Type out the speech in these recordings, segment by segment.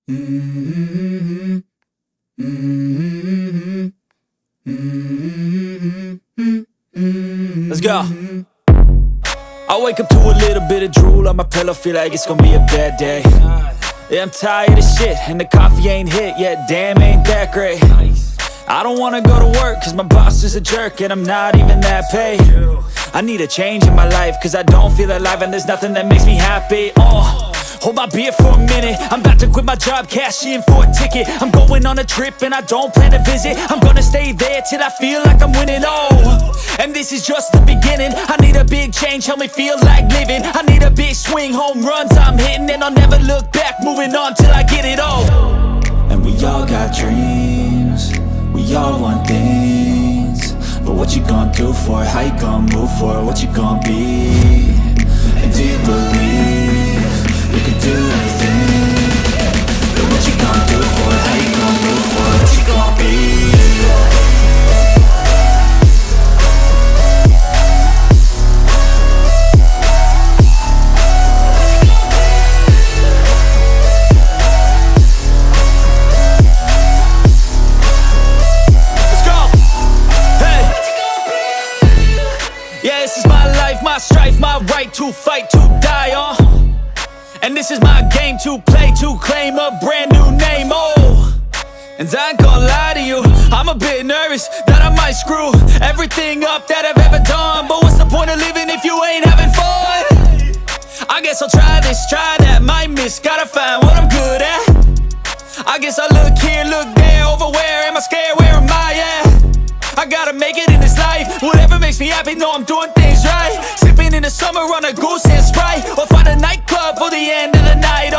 Mm-hmm. Mm-hmm. Mm-hmm. Let's go. I wake up to a little bit of drool on my pillow, feel like it's gonna be a bad day. Yeah, I'm tired of shit, and the coffee ain't hit yet, damn ain't that great. I don't wanna go to work, cause my boss is a jerk, and I'm not even that paid. I need a change in my life, cause I don't feel alive, and there's nothing that makes me happy. Hold my beer for a minute, I'm about to quit my job, cash in for a ticket. I'm going on a trip and I don't plan to visit. I'm gonna stay there till I feel like I'm winning, and this is just the beginning. I need a big change, help me feel like living. I need a big swing, home runs I'm hitting, and I'll never look back, moving on till I get it all. And we all got dreams, we all want things, but what you gonna do for it? How you gonna move for it? What you gonna be? And do you believe you can do anything? But what you gonna do for it? How you gonna move for it? What you gonna be? Let's go! Hey! Yeah, this is my life, my strife, my right to fight, to die on. And this is my game to play, to claim a brand new name, And I ain't gonna lie to you, I'm a bit nervous that I might screw everything up that I've ever done. But what's the point of living if you ain't having fun? I guess I'll try this, try that, might miss, gotta find what I'm good at. I guess I look here, look there, over where am I scared, where am I at? I gotta make it in this life, whatever makes me happy, know I'm doing things right. Sipping in the summer on a goose and Sprite, or find a nightclub for the end of the night,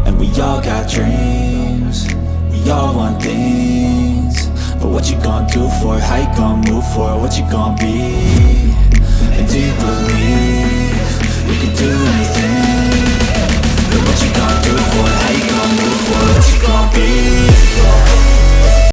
And we all got dreams, we all want things, but what you gonna do for it? How you gonna move for it? What you gonna be?